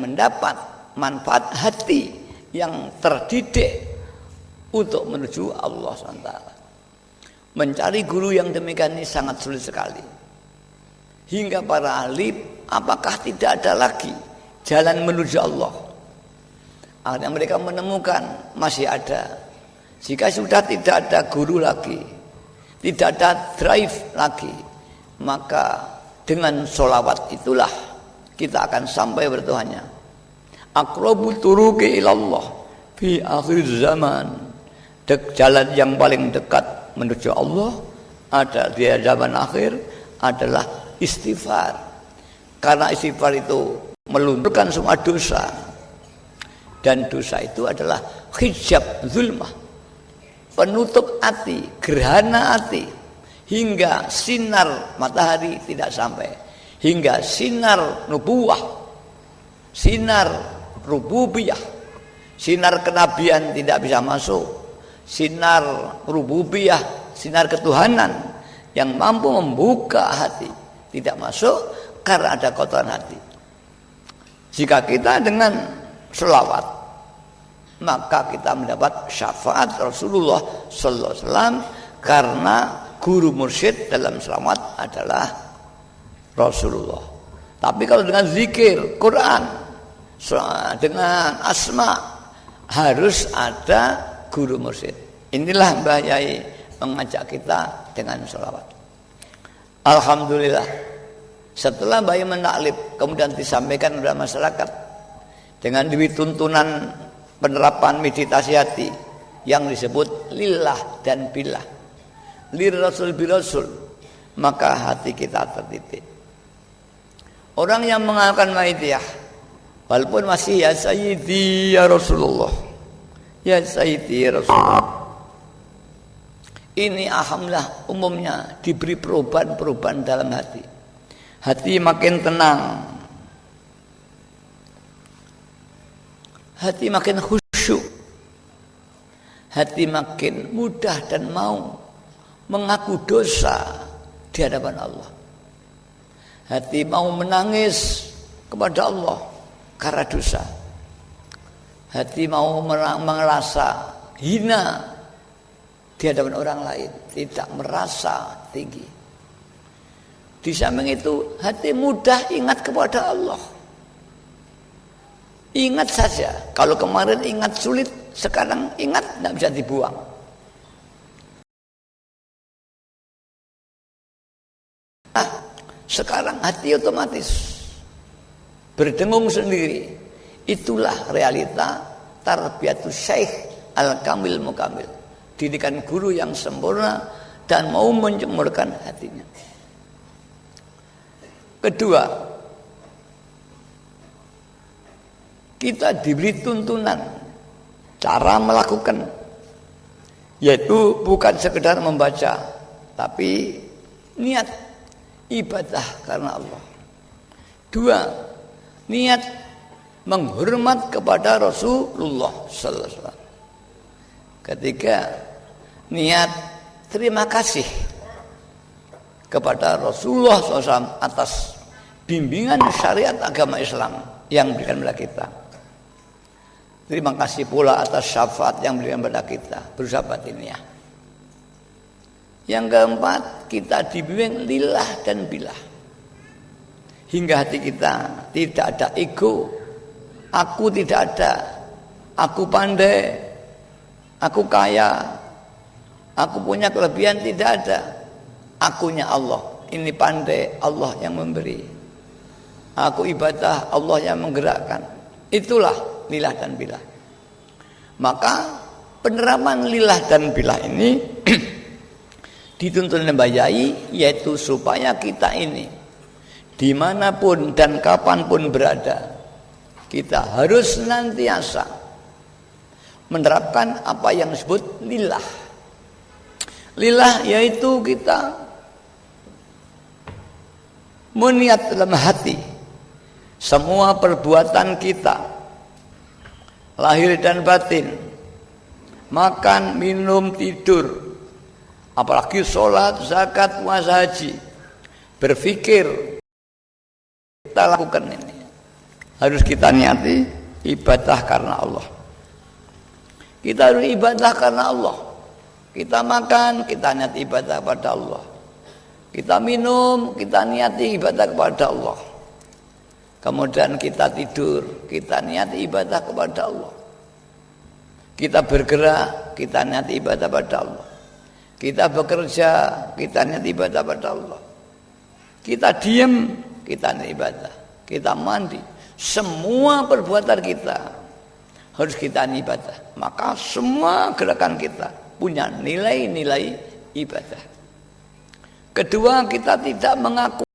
mendapat manfaat hati yang terdidik untuk menuju Allah SWT. Mencari guru yang demikian ini sangat sulit sekali. Hingga para ahli, apakah tidak ada lagi jalan menuju Allah? Akhirnya mereka menemukan masih ada. Jika sudah tidak ada guru lagi, tidak ada drive lagi, maka dengan sholawat itulah kita akan sampai bertuhannya. Aqrabu turuqi ilallah fi akhir zaman. Jalan yang paling dekat menuju Allah ada di zaman akhir adalah istighfar. Karena istighfar itu melunturkan semua dosa. Dan dosa itu adalah hijab zulmah, penutup hati, gerhana hati, hingga sinar matahari tidak sampai, hingga sinar nubuwah, sinar rububiyah, sinar kenabian tidak bisa masuk, sinar rububiyah, sinar ketuhanan yang mampu membuka hati tidak masuk karena ada kotoran hati. Jika kita dengan selawat, maka kita mendapat syafaat Rasulullah sallallahu alaihi wasallam, karena guru mursyid dalam selawat adalah Rasulullah. Tapi kalau dengan zikir, Quran, dengan asma, harus ada guru mursyid. Inilah Mbah Yai mengajak kita dengan selawat. Alhamdulillah, setelah Mbah Yai menaklib kemudian disampaikan kepada masyarakat dengan tuntunan penerapan meditasi hati yang disebut lillah dan billah, lir rasul birasul, maka hati kita tertitik. Orang yang mengamalkan maidiyah walaupun masih ya sayyidi ya Rasulullah, ya sayyidi ya Rasulullah, ini alhamdulillah umumnya diberi perubahan-perubahan dalam hati. Hati makin tenang, hati makin khusyuk, hati makin mudah dan mau mengaku dosa di hadapan Allah. Hati mau menangis kepada Allah karena dosa. Hati mau merasa hina di hadapan orang lain, tidak merasa tinggi. Di samping itu hati mudah ingat kepada Allah. Ingat saja, kalau kemarin ingat sulit, sekarang ingat tidak bisa dibuang. Sekarang hati otomatis berdengung sendiri. Itulah realita tarbiyatus syekh al-kamil mukamil, didikan guru yang sempurna dan mau menjemurkan hatinya. Kedua, kita diberi tuntunan cara melakukan, yaitu bukan sekedar membaca, tapi niat ibadah karena Allah. Dua, niat menghormat kepada Rasulullah sallallahu alaihi wasallam. Ketiga, niat terima kasih kepada Rasulullah SAW atas bimbingan syariat agama Islam yang diberikan kepada kita. Terima kasih pula atas syafaat yang diberikan kepada kita, berusaha batiniyah. Yang keempat, kita dibimbing lillah dan billah, hingga hati kita tidak ada ego. Aku tidak ada, aku pandai, aku kaya, aku punya kelebihan, tidak ada. Akunya Allah, ini pandai, Allah yang memberi. Aku ibadah, Allah yang menggerakkan. Itulah lillah dan billah. Maka penerapan lillah dan billah ini dituntun oleh Mbah Yai, yaitu supaya kita ini dimanapun dan kapanpun berada, kita harus senantiasa menerapkan apa yang disebut lillah. Lillah yaitu kita meniat dalam hati semua perbuatan kita, lahir dan batin, makan, minum, tidur, apalagi sholat, zakat, puasa, haji, berpikir kita lakukan ini harus kita niati ibadah karena Allah. Kita harus ibadah karena Allah. Kita makan, kita niati ibadah kepada Allah. Kita minum, kita niati ibadah kepada Allah. Kemudian kita tidur, kita niati ibadah kepada Allah. Kita bergerak, kita niati ibadah kepada Allah. Kita bekerja, kita niati ibadah kepada Allah. Kita diam, kita niati ibadah. Kita mandi, semua perbuatan kita harus kita ibadah. Maka semua gerakan kita punya nilai-nilai ibadah. Kedua, kita tidak mengaku